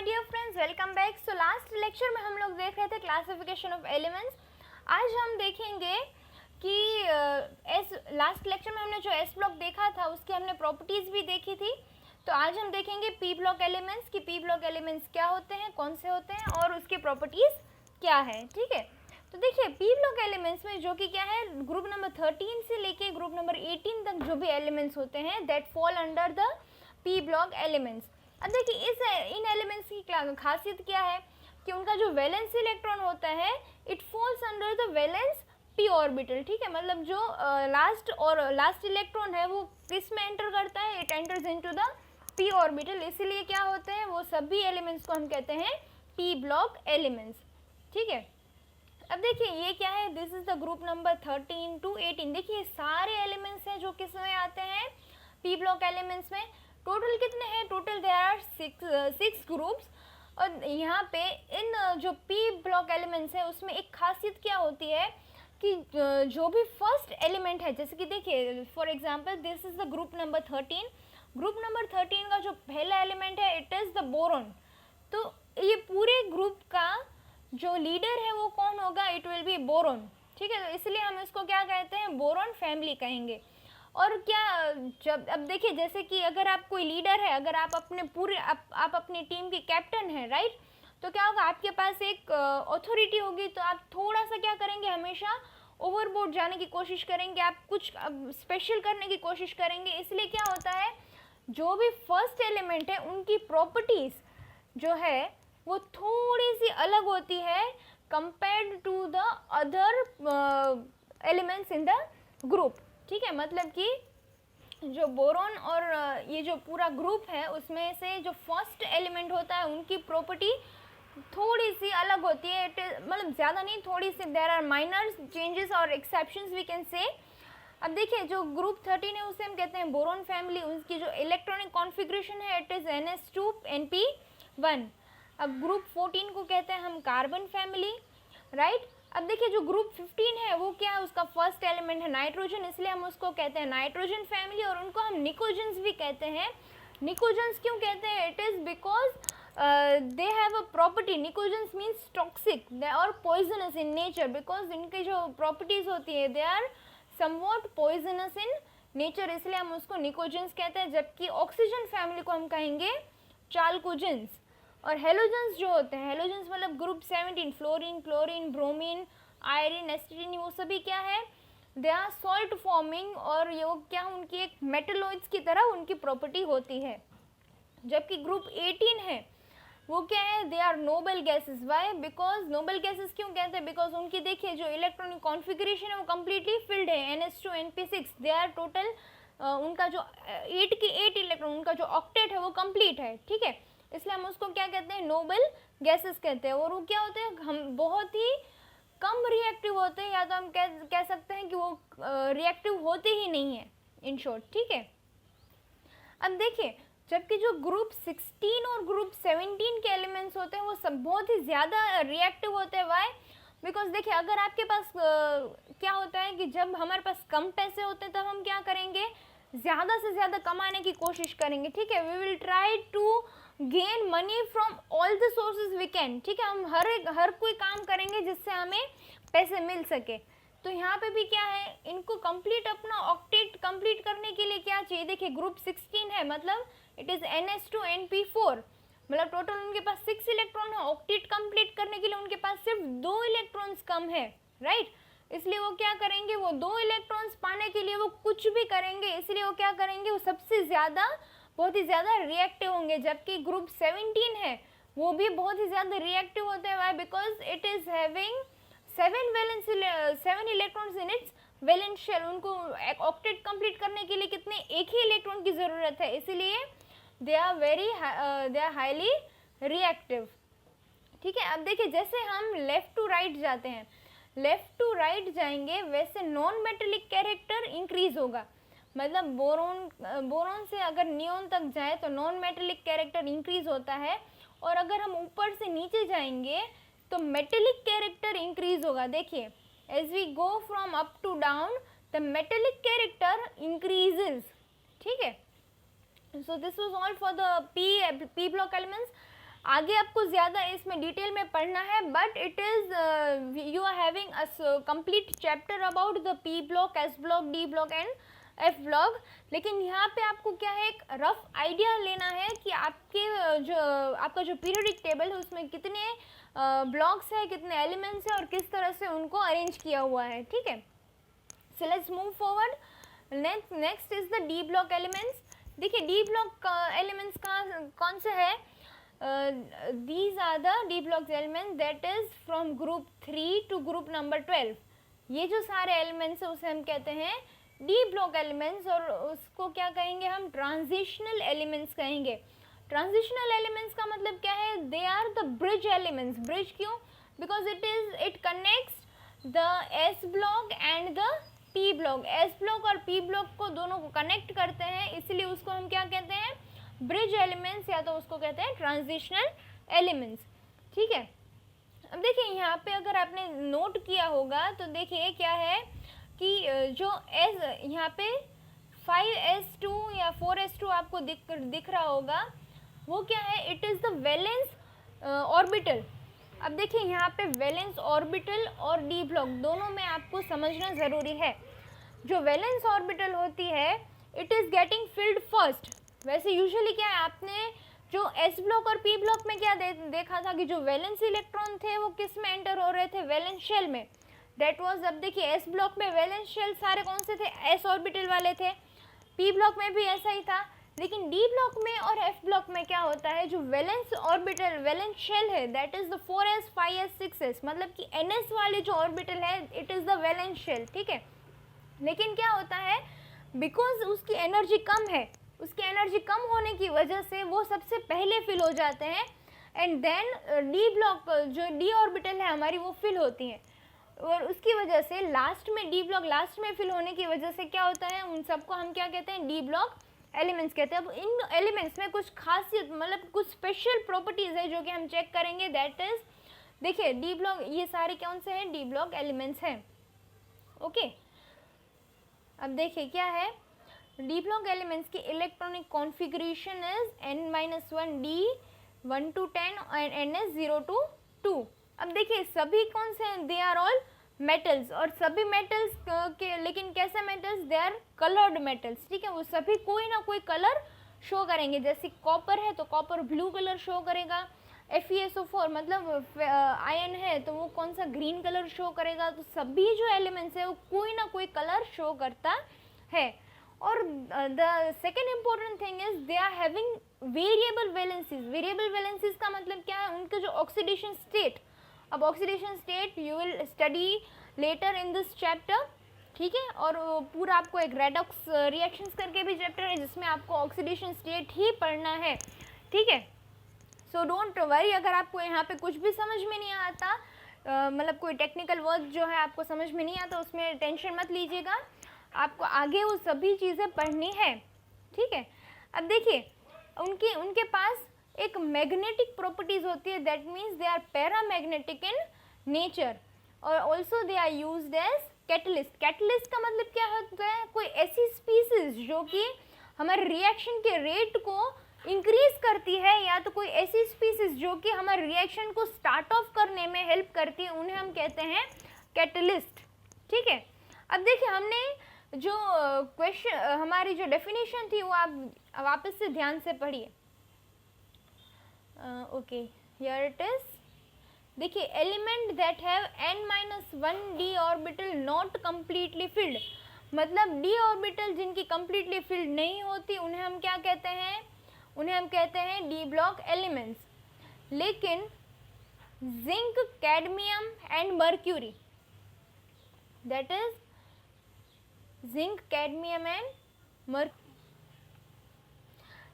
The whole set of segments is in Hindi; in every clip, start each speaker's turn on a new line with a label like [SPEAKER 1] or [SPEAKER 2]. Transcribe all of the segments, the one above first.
[SPEAKER 1] My dear friends, welcome back. So last lecture में हम लोग देख रहे थे क्लासिफिकेशन ऑफ एलिमेंट्स। आज हम देखेंगे कि लास्ट लेक्चर में हमने जो एस ब्लॉक देखा था उसकी हमने प्रॉपर्टीज़ भी देखी थी। तो आज हम देखेंगे पी ब्लॉक एलिमेंट्स कि पी ब्लॉक एलिमेंट्स क्या होते हैं, कौन से होते हैं और उसकी प्रॉपर्टीज़ क्या है। ठीक है, तो देखिए पी ब्लॉक एलिमेंट्स में जो कि क्या है, ग्रुप नंबर 13 से लेके ग्रुप नंबर 18 तक जो भी एलिमेंट्स होते हैं that fall under the P block elements. अब देखिए इन एलिमेंट्स की खासियत क्या है कि उनका जो वैलेंस इलेक्ट्रॉन होता है it falls under the valence P orbital. ठीक है, मतलब जो लास्ट इलेक्ट्रॉन है वो किस में एंटर करता है, it enters into the P orbital. इसीलिए क्या होते हैं वो सभी एलिमेंट्स को हम कहते हैं पी ब्लॉक एलिमेंट्स। ठीक है, अब देखिए ये क्या है, this is the group number 13 to 18। देखिए सारे एलिमेंट्स हैं जो किस में आते हैं, पी ब्लॉक एलिमेंट्स में। टोटल कितने हैं, टोटल देयर आर 6 ग्रुप्स। और यहाँ पे इन जो पी ब्लॉक एलिमेंट्स है उसमें एक खासियत क्या होती है कि जो भी फर्स्ट एलिमेंट है, जैसे कि देखिए for example this is the group number 13। Group number 13 का जो पहला एलिमेंट है इट इज़ द बोरॉन। तो ये पूरे ग्रुप का जो लीडर है वो कौन होगा, इट विल बी बोरॉन। ठीक है, तो इसलिए हम इसको क्या कहते हैं, बोरॉन फैमिली कहेंगे। और क्या जब अब देखिए जैसे कि अगर आप कोई लीडर है, अगर आप अपने पूरे आप अपनी टीम के कैप्टन हैं, राइट, तो क्या होगा, आपके पास एक अथॉरिटी होगी, तो आप थोड़ा सा क्या करेंगे, हमेशा ओवरबोर्ड जाने की कोशिश करेंगे, आप कुछ स्पेशल करने की कोशिश करेंगे। इसलिए क्या होता है, जो भी फर्स्ट एलिमेंट है उनकी प्रॉपर्टीज़ जो है वो थोड़ी सी अलग होती है compared to the other elements in the group. ठीक है, मतलब कि जो बोरॉन और ये जो पूरा ग्रुप है उसमें से जो फर्स्ट एलिमेंट होता है उनकी प्रॉपर्टी थोड़ी सी अलग होती है। इट मतलब ज़्यादा नहीं, थोड़ी सी, देयर आर माइनर चेंजेस और एक्सेप्शंस वी कैन से। अब देखिए जो ग्रुप 13 है उसे हम कहते हैं बोरॉन फैमिली। उसकी जो इलेक्ट्रॉनिक कॉन्फ़िगरेशन है इट इज़ NS2 NP1। अब ग्रुप 14 को कहते हैं हम कार्बन फैमिली, राइट। अब देखिए जो ग्रुप 15 है वो क्या है, उसका फर्स्ट एलिमेंट है नाइट्रोजन, इसलिए हम उसको कहते हैं नाइट्रोजन फैमिली। और उनको हम निकोजेंस भी कहते हैं। निकोजेंस क्यों कहते हैं, it is because they have a property, pnicogens means toxic और पॉइजनस इन नेचर, बिकॉज इनकी जो प्रॉपर्टीज होती है they are somewhat poisonous in nature, इसलिए हम उसको निकोजेंस कहते हैं। जबकि ऑक्सीजन फैमिली को हम कहेंगे चाल्कोजेंस। और हेलोजेंस जो होते हैं, हेलोजेंस मतलब group 17, fluorine, chlorine, bromine, iron, astatine, वो सभी क्या है, दे आर सॉल्ट फॉर्मिंग और ये क्या, उनकी एक मेटलोइड्स की तरह उनकी प्रॉपर्टी होती है। जबकि ग्रुप 18 है वो क्या है, they are noble gases. Why, because noble gases क्यों कहते हैं, बिकॉज उनकी देखिए जो इलेक्ट्रॉनिक कॉन्फ़िगरेशन है वो कम्प्लीटली फिल्ड है, NS2 NP6। They are total उनका जो 8 के 8 इलेक्ट्रॉन, उनका जो ऑक्टेट है वो कंप्लीट है। ठीक है, इसलिए हम उसको क्या कहते हैं, नोबल गैसेस कहते हैं। और वो क्या होते हैं, हम बहुत ही कम रिएक्टिव होते हैं, या तो हम कह सकते हैं कि वो रिएक्टिव होते ही नहीं है, इन शॉर्ट। ठीक है, अब देखिए जबकि जो ग्रुप 16 और ग्रुप 17 के एलिमेंट्स होते हैं वो सब बहुत ही ज़्यादा रिएक्टिव होते हैं। वाई, बिकॉज देखिए अगर आपके पास क्या होता है कि जब हमारे पास कम पैसे होते हैं तब हम क्या करेंगे, ज़्यादा से ज़्यादा कमाने की कोशिश करेंगे। ठीक है, we will try to gain money from all the sources we can. ठीक है, हम हर कोई काम करेंगे जिससे हमें पैसे मिल सके। तो यहाँ पे भी क्या है, इनको कंप्लीट अपना ऑक्टेट कंप्लीट करने के लिए क्या चाहिए, देखिए ग्रुप 16 है मतलब इट इज़ NS2 NP4, मतलब टोटल उनके पास 6 इलेक्ट्रॉन है। ऑक्टेट कंप्लीट करने के लिए उनके पास सिर्फ 2 इलेक्ट्रॉन्स कम है, राइट। इसलिए वो क्या करेंगे, वो 2 इलेक्ट्रॉन्स पाने के लिए वो कुछ भी करेंगे। इसलिए वो क्या करेंगे, वो सबसे ज़्यादा बहुत ही ज़्यादा रिएक्टिव होंगे। जबकि ग्रुप 17 है वो भी बहुत ही ज़्यादा रिएक्टिव होते हैं। Why, because it is having 7 electrons in its valence shell. उनको ऑक्टेट कंप्लीट करने के लिए कितने, एक ही इलेक्ट्रॉन की ज़रूरत है, इसीलिए दे आर हाईली रिएक्टिव। ठीक है, अब देखिए जैसे हम लेफ़्ट टू राइट जाते हैं, लेफ़्ट टू राइट जाएंगे वैसे नॉन मेटेलिक कैरेक्टर इंक्रीज होगा। मतलब बोरॉन से अगर नियोन तक जाए तो नॉन मेटेलिक कैरेक्टर इंक्रीज होता है, और अगर हम ऊपर से नीचे जाएंगे तो मेटेलिक कैरेक्टर इंक्रीज होगा। देखिए as we go from up to down the metallic character increases. ठीक है, so this was all for the p block elements. आगे आपको ज़्यादा इसमें डिटेल में पढ़ना है, but it is you are having a complete chapter about the P block, S block, D block and F block. लेकिन यहाँ पे आपको क्या है, एक रफ आइडिया लेना है कि आपका जो पीरियोडिक टेबल है उसमें कितने ब्लॉक्स है, कितने एलिमेंट्स हैं और किस तरह से उनको अरेंज किया हुआ है, ठीक है। So let's move forward. Next is the D block elements. देखिए डी ब्लॉक एलिमेंट्स कौन से है, these are the D block elements that is from group 3 to group number 12। ये जो सारे एलिमेंट्स है उसे हम कहते हैं डी ब्लॉक एलिमेंट्स, और उसको क्या कहेंगे हम, ट्रांजिशनल एलिमेंट्स कहेंगे। ट्रांजिशनल एलिमेंट्स का मतलब क्या है, they are the bridge elements. Bridge क्यों, because it connects the s block and the P block. S block और पी ब्लॉक को दोनों को कनेक्ट करते हैं, इसलिए उसको हम क्या कहते हैं, ब्रिज एलिमेंट्स, या तो उसको कहते हैं ट्रांजिशनल एलिमेंट्स, ठीक है। अब देखिए यहाँ पे अगर आपने नोट किया होगा तो देखिए क्या है कि जो एस यहाँ पे 5s2 या 4s2 आपको दिख रहा होगा, वो क्या है, it is the valence orbital. अब देखिए यहाँ पे वैलेंस ऑर्बिटल और डी ब्लॉक दोनों में आपको समझना ज़रूरी है। जो वैलेंस ऑर्बिटल होती है, it is getting field first. वैसे यूजुअली क्या है, आपने जो एस ब्लॉक और पी ब्लॉक में क्या देखा था कि जो वैलेंस इलेक्ट्रॉन थे वो किस में एंटर हो रहे थे, वैलेंस शेल में। दैट वाज, अब देखिए एस ब्लॉक में वैलेंस शेल सारे कौन से थे, एस ऑर्बिटल वाले थे। पी ब्लॉक में भी ऐसा ही था। लेकिन डी ब्लॉक में और एफ ब्लॉक में क्या होता है, जो वैलेंस ऑर्बिटल, वैलेंस शेल है, that is the 4s 5s 6s, मतलब कि ns वाले जो ऑर्बिटल है, it is the valence shell, ठीक है। लेकिन क्या होता है, बिकॉज उसकी एनर्जी कम है, उसकी एनर्जी कम होने की वजह से वो सबसे पहले फिल हो जाते हैं, एंड देन डी ब्लॉक, जो डी ऑर्बिटल है हमारी, वो फिल होती हैं। और उसकी वजह से लास्ट में डी ब्लॉक लास्ट में फिल होने की वजह से क्या होता है, उन सबको हम क्या कहते हैं, डी ब्लॉक एलिमेंट्स कहते हैं। अब इन एलिमेंट्स में कुछ खासियत, मतलब कुछ स्पेशल प्रॉपर्टीज़ है जो कि हम चेक करेंगे। दैट इज़, देखिए डी ब्लॉक, ये सारे कौन से हैं, डी ब्लॉक एलिमेंट्स हैं, ओके। अब देखिए क्या है, डी ब्लॉक एलिमेंट्स की electronic configuration is n-1 d 1 to 10 and ns 0 to 2। अब देखिए सभी कौन से हैं, दे आर ऑल मेटल्स, और सभी मेटल्स के, लेकिन कैसे metals, they are coloured metals, ठीक है। वो सभी कोई ना कोई कलर शो करेंगे। जैसे कॉपर है तो कॉपर ब्लू कलर शो करेगा, FeSO4 मतलब आयन है तो वो कौन सा, ग्रीन कलर शो करेगा। तो सभी जो एलिमेंट्स है वो कोई ना कोई कलर शो करता है। और the second important thing is they are having variable valencies. Variable valencies का मतलब क्या है, उनके जो ऑक्सीडेशन स्टेट, अब oxidation state you will study later in this chapter, ठीक है। और पूरा आपको एक रेडॉक्स रिएक्शंस करके भी चैप्टर है जिसमें आपको ऑक्सीडेशन स्टेट ही पढ़ना है, ठीक है। सो डोंट वरी, अगर आपको यहाँ पे कुछ भी समझ में नहीं आता, मतलब कोई टेक्निकल वर्ड जो है आपको समझ में नहीं आता, उसमें टेंशन मत लीजिएगा, आपको आगे वो सभी चीज़ें पढ़नी है, ठीक है। अब देखिए उनके पास एक मैग्नेटिक प्रॉपर्टीज होती है, that means they are paramagnetic in nature, और also they are used as catalyst. Catalyst का मतलब क्या होता है, कोई ऐसी स्पीसीज जो कि हमारे रिएक्शन के रेट को इंक्रीज करती है, या तो कोई ऐसी स्पीसीज जो कि हमारे रिएक्शन को स्टार्ट ऑफ करने में हेल्प करती है, उन्हें हम कहते हैं कैटलिस्ट, ठीक है। अब देखिए हमने जो क्वेश्चन, हमारी जो डेफिनेशन थी वो आप वापस से ध्यान से पढ़िए, ओके, हियर इट इज। देखिए element that have n-1 d orbital not completely field, मतलब डी ऑर्बिटल जिनकी कम्प्लीटली फिल्ड नहीं होती उन्हें हम क्या कहते हैं, उन्हें हम कहते हैं डी ब्लॉक एलिमेंट्स। लेकिन zinc, cadmium and mercury, that is zinc, cadmium and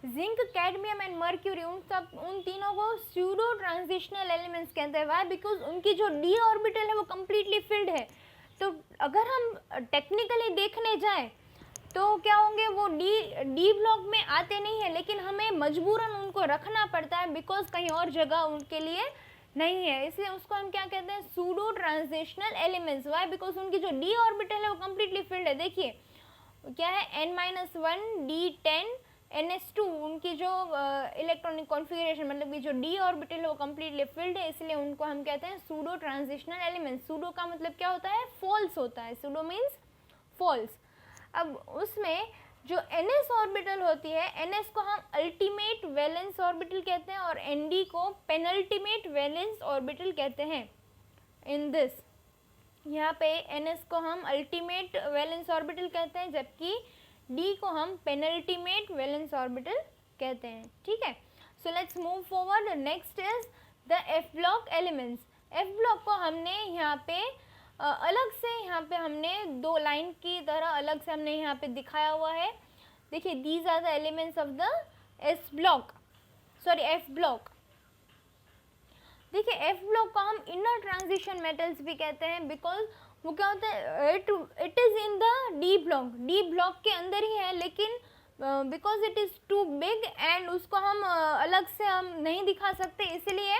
[SPEAKER 1] zinc, cadmium and mercury, उन तीनों को स्यूडो ट्रांजिशनल एलिमेंट्स कहते हैं। वाई, बिकॉज उनकी जो डी ऑर्बिटल है वो कम्प्लीटली फिल्ड है। तो अगर हम टेक्निकली देखने जाएं तो क्या होंगे, वो डी ब्लॉक में आते नहीं है, लेकिन हमें मजबूरन उनको रखना पड़ता है बिकॉज कहीं और जगह उनके लिए नहीं है, इसलिए उसको हम क्या कहते हैं, pseudo transitional elements. Why, because उनकी जो डी ऑर्बिटल है वो कम्प्लीटली फिल्ड है। देखिए क्या है, n-1 d 10 NS2 उनकी जो इलेक्ट्रॉनिक कॉन्फ़िगरेशन मतलब कि जो d ऑर्बिटल है वो कम्प्लीटली फिल्ड है, इसलिए उनको हम कहते हैं सूडो ट्रांजिशनल एलिमेंट। सूडो का मतलब क्या होता है? फॉल्स होता है। Pseudo means false. अब उसमें जो NS ऑर्बिटल होती है, NS को हम अल्टीमेट वैलेंस ऑर्बिटल कहते हैं और ND को पेनल्टीमेट वैलेंस ऑर्बिटल कहते हैं। इन दिस यहाँ पे NS को हम अल्टीमेट वैलेंस ऑर्बिटल कहते हैं, जबकि D को हम पेनल्टीमेट वैलेंस ऑर्बिटल कहते हैं। ठीक है, so let's move forward. Next is the F block elements. F block को हमने यहाँ पे अलग से यहाँ पे हमने दो लाइन की तरह अलग से हमने यहाँ पे दिखाया हुआ है। देखिए, these are the elements of the S block, sorry F block. देखिए, F ब्लॉक को हम इनर ट्रांजिशन मेटल्स भी कहते हैं, बिकॉज वो क्या होता है, it is in the D block, D block के अंदर ही है, लेकिन because it is too big and उसको हम अलग से हम नहीं दिखा सकते, इसलिए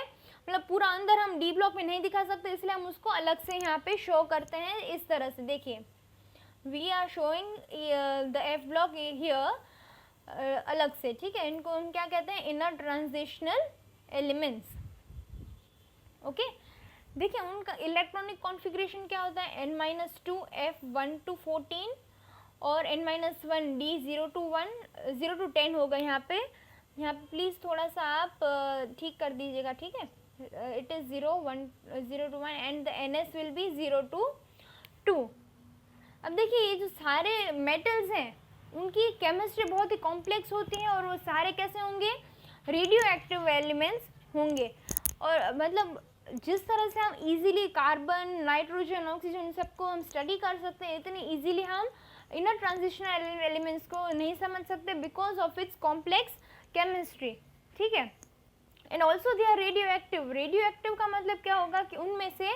[SPEAKER 1] मतलब पूरा अंदर हम D ब्लॉक में नहीं दिखा सकते, इसलिए हम उसको अलग से यहाँ पे शो करते हैं इस तरह से। देखिए, we are showing the F block here अलग से। ठीक है, इनको हम क्या कहते हैं? Inner transitional elements. ओके, देखिए उनका इलेक्ट्रॉनिक कॉन्फ़िगरेशन क्या होता है? n-2 F1 to 14 और n-1 D 0 to 1 0 to 10 होगा। यहाँ पे प्लीज़ थोड़ा सा आप ठीक कर दीजिएगा। ठीक है, it is 0 to 1 and the NS will be 0 to 2। अब देखिए, ये जो सारे मेटल्स हैं उनकी केमिस्ट्री बहुत ही कॉम्प्लेक्स होती है और वो सारे कैसे होंगे? रेडियो एक्टिव एलिमेंट्स होंगे। और मतलब जिस तरह से हम इजीली कार्बन, नाइट्रोजन, ऑक्सीजन सबको हम स्टडी कर सकते हैं, इतनी इजीली हम इनर ट्रांजिशनल एलिमेंट्स को नहीं समझ सकते because of its complex chemistry. ठीक है, and also they are radioactive. Radioactive का मतलब क्या होगा कि उनमें से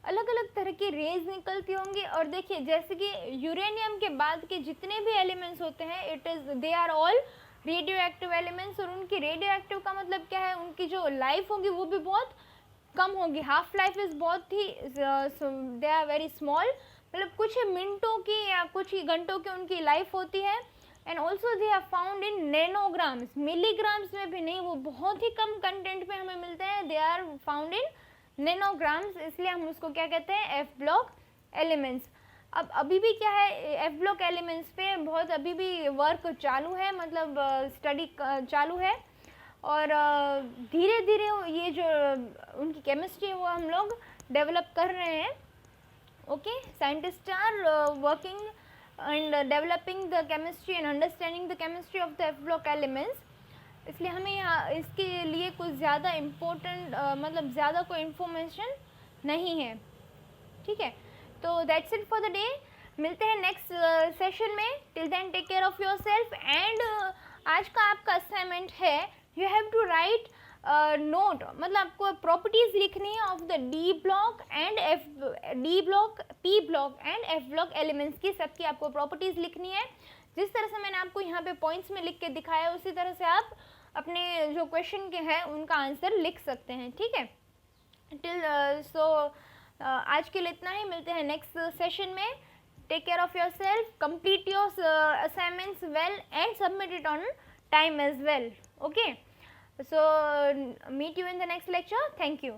[SPEAKER 1] अलग अलग तरह की रेज निकलती होंगी। और देखिए, जैसे कि यूरेनियम के बाद के जितने भी एलिमेंट्स होते हैं, it is they are all radioactive elements. और उनकी रेडियो एक्टिव का मतलब क्या है? उनकी जो लाइफ होगी वो भी बहुत कम होगी। हाफ लाइफ इज़ बहुत ही, दे आर वेरी स्मॉल, मतलब कुछ ही मिनटों की या कुछ ही घंटों की उनकी लाइफ होती है। And also they are found in nanograms, milligrams में भी नहीं, वो बहुत ही कम कंटेंट पे हमें मिलते हैं। They are found in nanograms, इसलिए हम उसको क्या कहते हैं? F block elements. अब अभी भी क्या है, F ब्लॉक एलिमेंट्स पे बहुत अभी भी वर्क चालू है, मतलब स्टडी चालू है। और धीरे धीरे ये जो उनकी केमिस्ट्री है वो हम लोग डेवलप कर रहे हैं। Okay, scientist are working and developing the chemistry and understanding the chemistry of the F block elements. इसलिए हमें यहाँ इसके लिए कुछ ज़्यादा इम्पोर्टेंट मतलब ज़्यादा कोई इन्फॉर्मेशन नहीं है। ठीक है, तो that's it for the day. मिलते हैं नेक्स्ट सेशन में। Till then take care of yourself. And आज का आपका असाइनमेंट है, you have to write note, मतलब आपको प्रॉपर्टीज लिखनी है of the D block and D block, P block and F block elements की, सबकी आपको प्रॉपर्टीज लिखनी है। जिस तरह से मैंने आपको यहाँ पे पॉइंट्स में लिख के दिखाया, उसी तरह से आप अपने जो क्वेश्चन के हैं उनका आंसर लिख सकते हैं। ठीक है, टिल आज के लिए इतना ही। मिलते हैं नेक्स्ट सेशन में। Take care of yourself, complete your assignments well and submit it on time as well. Okay, so meet you in the next lecture. Thank you.